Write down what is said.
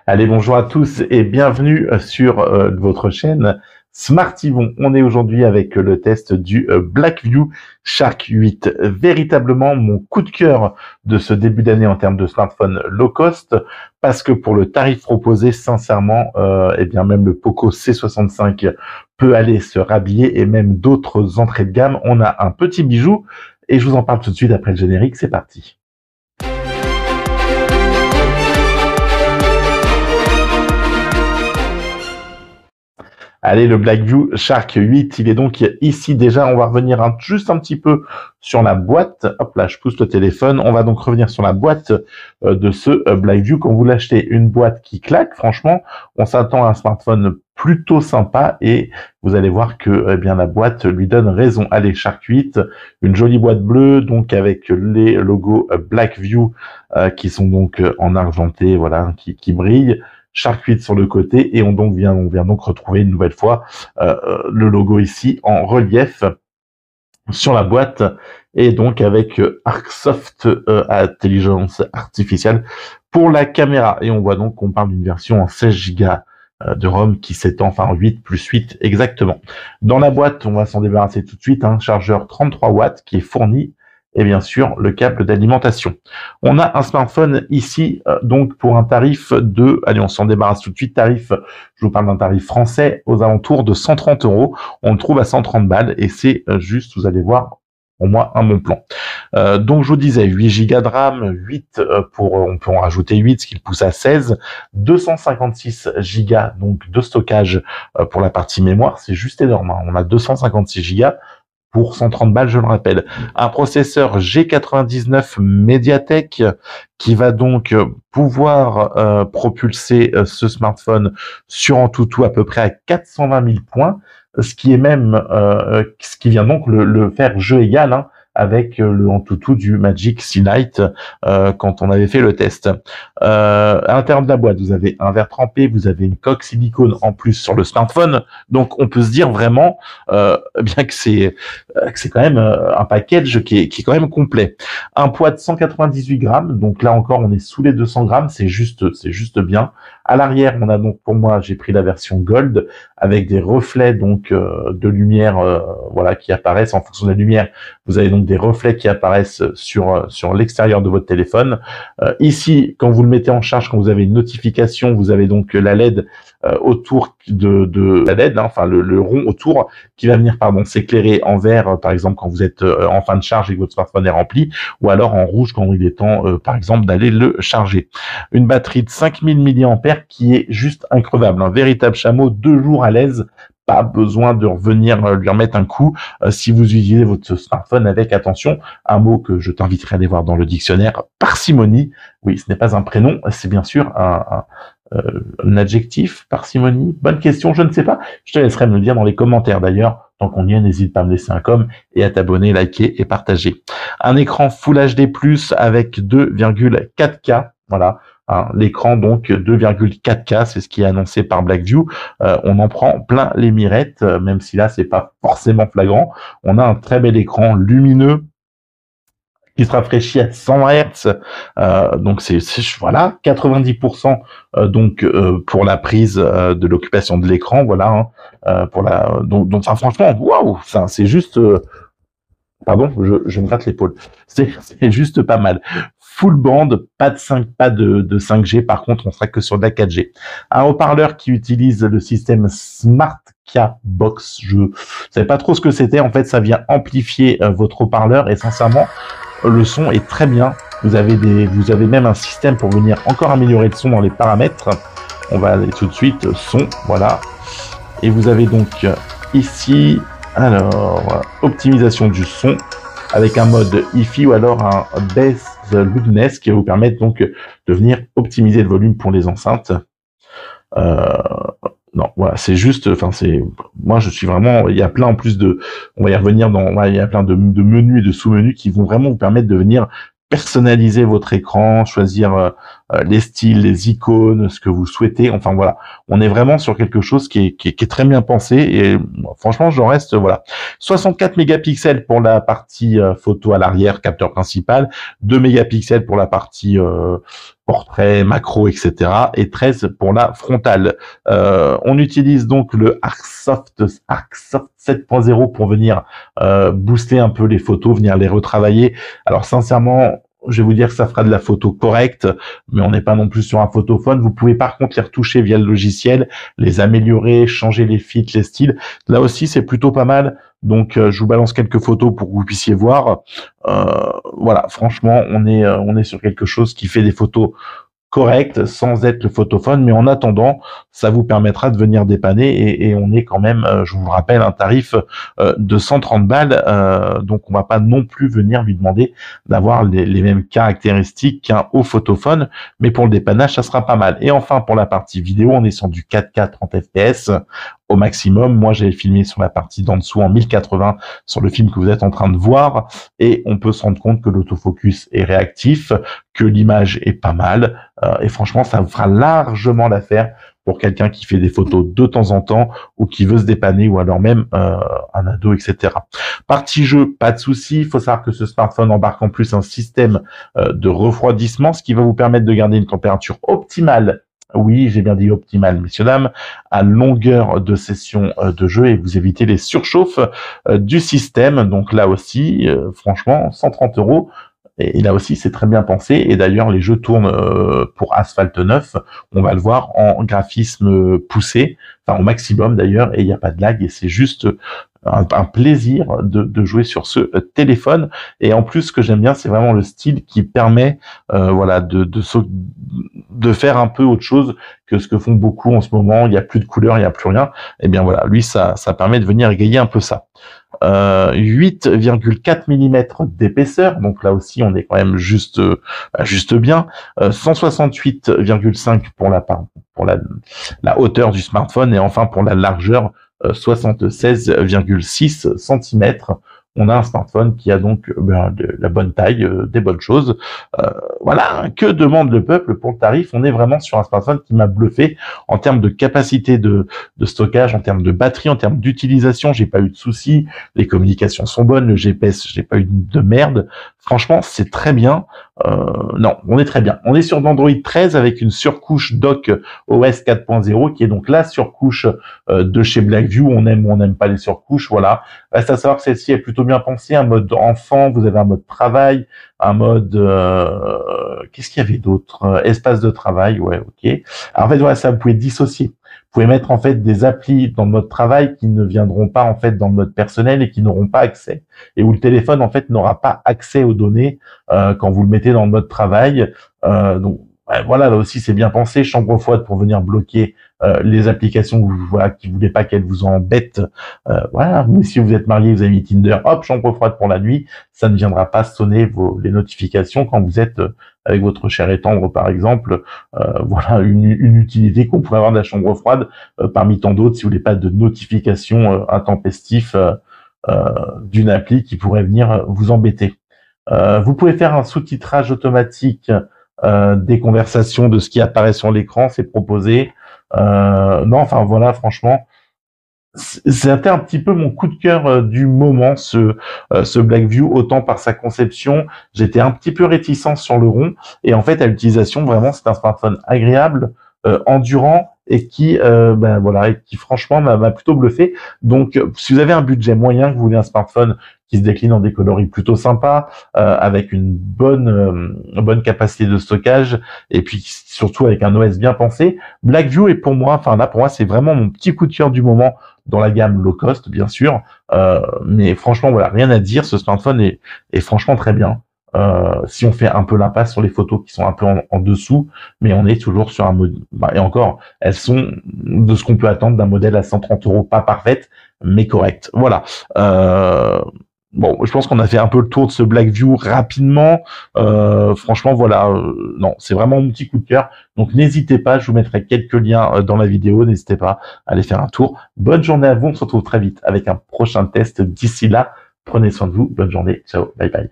Allez, bonjour à tous et bienvenue sur votre chaîne Smart Yvon. On est aujourd'hui avec le test du Blackview Shark 8. Véritablement mon coup de cœur de ce début d'année en termes de smartphone low cost, parce que pour le tarif proposé, sincèrement, eh bien même le Poco C65 peut aller se rhabiller et même d'autres entrées de gamme. On a un petit bijou et je vous en parle tout de suite après le générique. C'est parti. Allez, le Blackview Shark 8, il est donc ici déjà. On va revenir juste un petit peu sur la boîte. Hop là, je pousse le téléphone. On va donc revenir sur la boîte de ce Blackview. Quand vous l'achetez, une boîte qui claque, franchement, on s'attend à un smartphone plutôt sympa et vous allez voir que eh bien la boîte lui donne raison. Allez, Shark 8, une jolie boîte bleue, donc avec les logos Blackview qui sont donc en argenté, voilà, qui brillent. Shark 8 sur le côté et on vient donc retrouver une nouvelle fois le logo ici en relief sur la boîte et donc avec Arcsoft Intelligence Artificielle pour la caméra. Et on voit donc qu'on parle d'une version en 16 Go de ROM qui s'étend, enfin en 8 plus 8 exactement. Dans la boîte, on va s'en débarrasser tout de suite, un chargeur 33 watts qui est fourni et bien sûr le câble d'alimentation. On a un smartphone ici donc pour un tarif de, allez on s'en débarrasse tout de suite, tarif, je vous parle d'un tarif français aux alentours de 130 €. On le trouve à 130 balles et c'est juste, vous allez voir, pour moi un bon plan. Donc je vous disais 8 Go de RAM, 8 on peut en rajouter 8, ce qui le pousse à 16, 256 Go donc de stockage pour la partie mémoire, c'est juste énorme, hein. On a 256 Go pour 130 balles, je le rappelle. Un processeur G99 Mediatek qui va donc pouvoir propulser ce smartphone sur Antutu à peu près à 420 000 points, ce qui est même ce qui vient donc le faire jeu égal, hein, avec le Antutu du Magic C Lite quand on avait fait le test. À l'intérieur de la boîte, vous avez un verre trempé, vous avez une coque silicone en plus sur le smartphone, donc on peut se dire vraiment bien que c'est quand même un package qui est quand même complet. Un poids de 198 grammes, donc là encore on est sous les 200 grammes, c'est juste bien. À l'arrière, on a donc, pour moi, j'ai pris la version Gold avec des reflets donc de lumière, voilà, qui apparaissent en fonction de la lumière. Vous avez donc des reflets qui apparaissent sur l'extérieur de votre téléphone. Ici, quand vous le mettez en charge, quand vous avez une notification, vous avez donc la LED autour de la LED, hein, enfin le rond autour qui va venir s'éclairer en vert, par exemple quand vous êtes en fin de charge et que votre smartphone est rempli, ou alors en rouge quand il est temps, par exemple, d'aller le charger. Une batterie de 5000 mAh qui est juste increvable, un véritable chameau, 2 jours à l'aise. Pas besoin de revenir lui remettre un coup si vous utilisez votre smartphone avec attention. Un mot que je t'inviterai à aller voir dans le dictionnaire, parcimonie. Oui, ce n'est pas un prénom, c'est bien sûr un adjectif, parcimonie. Bonne question, je ne sais pas. Je te laisserai me le dire dans les commentaires d'ailleurs. Tant qu'on y est, n'hésite pas à me laisser un com et à t'abonner, liker et partager. Un écran Full HD+, avec 2,4K, voilà. L'écran donc 2,4K, c'est ce qui est annoncé par Blackview. On en prend plein les mirettes, même si là c'est pas forcément flagrant. On a un très bel écran lumineux qui se rafraîchit à 100 Hz, donc c'est voilà 90% donc pour la prise de l'occupation de l'écran, voilà, hein, pour la donc enfin, franchement waouh, ça c'est juste pardon, je me gratte l'épaule. C'est juste pas mal. Full band, pas de 5G, par contre, on sera que sur de la 4G. Un haut-parleur qui utilise le système SmartK Box. Je savais pas trop ce que c'était. En fait, ça vient amplifier votre haut-parleur et sincèrement, le son est très bien. Vous avez même un système pour venir encore améliorer le son dans les paramètres. On va aller tout de suite son, voilà. Et vous avez donc ici, alors, optimisation du son avec un mode hi-fi ou alors un bass loudness qui va vous permettre donc de venir optimiser le volume pour les enceintes. Non, voilà, c'est juste, enfin moi je suis vraiment, il y a plein en plus de, on va y revenir il y a plein de menus et de sous-menus qui vont vraiment vous permettre de venir personnaliser votre écran, choisir les styles, les icônes, ce que vous souhaitez. Enfin voilà, on est vraiment sur quelque chose qui est très bien pensé et franchement, j'en reste voilà. 64 mégapixels pour la partie photo à l'arrière, capteur principal, 2 mégapixels pour la partie portrait, macro, etc. et 13 pour la frontale. On utilise donc le ArcSoft 7.0 pour venir booster un peu les photos, venir les retravailler. Alors sincèrement, je vais vous dire que ça fera de la photo correcte, mais on n'est pas non plus sur un photophone. Vous pouvez par contre les retoucher via le logiciel, les améliorer, changer les filtres, les styles. Là aussi, c'est plutôt pas mal. Donc, je vous balance quelques photos pour que vous puissiez voir. Voilà, franchement, on est sur quelque chose qui fait des photos correct sans être le photophone, mais en attendant, ça vous permettra de venir dépanner et on est quand même, je vous rappelle, un tarif de 130 balles, donc on va pas non plus venir lui demander d'avoir les mêmes caractéristiques qu'un haut photophone, mais pour le dépannage, ça sera pas mal. Et enfin, pour la partie vidéo, on est sur du 4K 30 fps au maximum. Moi, j'ai filmé sur la partie d'en dessous en 1080 sur le film que vous êtes en train de voir et on peut se rendre compte que l'autofocus est réactif, que l'image est pas mal et franchement, ça vous fera largement l'affaire pour quelqu'un qui fait des photos de temps en temps ou qui veut se dépanner ou alors même un ado, etc. Partie jeu, pas de souci. Il faut savoir que ce smartphone embarque en plus un système de refroidissement, ce qui va vous permettre de garder une température optimale. Oui, j'ai bien dit optimale, messieurs, dames, à longueur de session de jeu et vous évitez les surchauffes du système. Donc là aussi, franchement, 130 €. Et là aussi, c'est très bien pensé. Et d'ailleurs, les jeux tournent pour Asphalt 9. On va le voir en graphisme poussé, enfin au maximum d'ailleurs, et il n'y a pas de lag. Et c'est juste un plaisir de jouer sur ce téléphone. Et en plus, ce que j'aime bien, c'est vraiment le style qui permet, voilà, de faire un peu autre chose que ce que font beaucoup en ce moment. Il n'y a plus de couleurs, il n'y a plus rien. Et bien voilà, lui, ça permet de venir égayer un peu ça. 8,4 mm d'épaisseur, donc là aussi on est quand même juste bien. 168,5 pour la hauteur du smartphone et enfin pour la largeur 76,6 cm. On a un smartphone qui a donc de la bonne taille, des bonnes choses. Voilà, que demande le peuple pour le tarif? On est vraiment sur un smartphone qui m'a bluffé en termes de capacité de stockage, en termes de batterie, en termes d'utilisation. J'ai pas eu de soucis, les communications sont bonnes, le GPS, j'ai pas eu de merde. Franchement, c'est très bien. Non, on est très bien. On est sur l'Android 13 avec une surcouche dock OS 4.0 qui est donc la surcouche de chez Blackview. On aime ou on n'aime pas les surcouches, voilà. Reste à savoir que celle-ci est plutôt bien pensée, un mode enfant, vous avez un mode travail, un mode qu'est-ce qu'il y avait d'autre, espace de travail, ouais, ok. Alors, en fait, voilà, ça, vous pouvez dissocier. Vous pouvez mettre en fait des applis dans le mode travail qui ne viendront pas en fait dans le mode personnel et qui n'auront pas accès, et où le téléphone en fait n'aura pas accès aux données quand vous le mettez dans le mode travail. Donc voilà, là aussi c'est bien pensé. Chambre froide pour venir bloquer les applications qui voulaient pas qu'elles vous embêtent. Voilà, mais si vous êtes marié, vous avez mis Tinder, hop, chambre froide pour la nuit, ça ne viendra pas sonner les notifications quand vous êtes avec votre cher et tendre, par exemple. Voilà une utilité qu'on pourrait avoir de la chambre froide parmi tant d'autres, si vous voulez pas de notifications intempestives d'une appli qui pourrait venir vous embêter. Vous pouvez faire un sous-titrage automatique des conversations, de ce qui apparaît sur l'écran, c'est proposé. Non, enfin voilà, franchement, c'était un petit peu mon coup de cœur du moment, ce Blackview, autant par sa conception, j'étais un petit peu réticent sur le rond, et en fait à l'utilisation, vraiment, c'est un smartphone agréable, endurant, et qui voilà, et qui franchement m'a plutôt bluffé. Donc si vous avez un budget moyen, que vous voulez un smartphone qui se décline en des coloris plutôt sympas, avec une bonne capacité de stockage, et puis surtout avec un OS bien pensé, Blackview est pour moi, enfin là pour moi c'est vraiment mon petit coup de cœur du moment dans la gamme low cost bien sûr, mais franchement voilà, rien à dire, ce smartphone est franchement très bien. Si on fait un peu l'impasse sur les photos qui sont un peu en dessous, mais on est toujours sur un mode, et encore, elles sont de ce qu'on peut attendre d'un modèle à 130 €, pas parfaite, mais correcte. Voilà. Bon, je pense qu'on a fait un peu le tour de ce Blackview rapidement. Franchement, voilà, non, c'est vraiment mon petit coup de cœur. Donc n'hésitez pas, je vous mettrai quelques liens dans la vidéo. N'hésitez pas à aller faire un tour. Bonne journée à vous. On se retrouve très vite avec un prochain test. D'ici là, prenez soin de vous. Bonne journée. Ciao. Bye bye.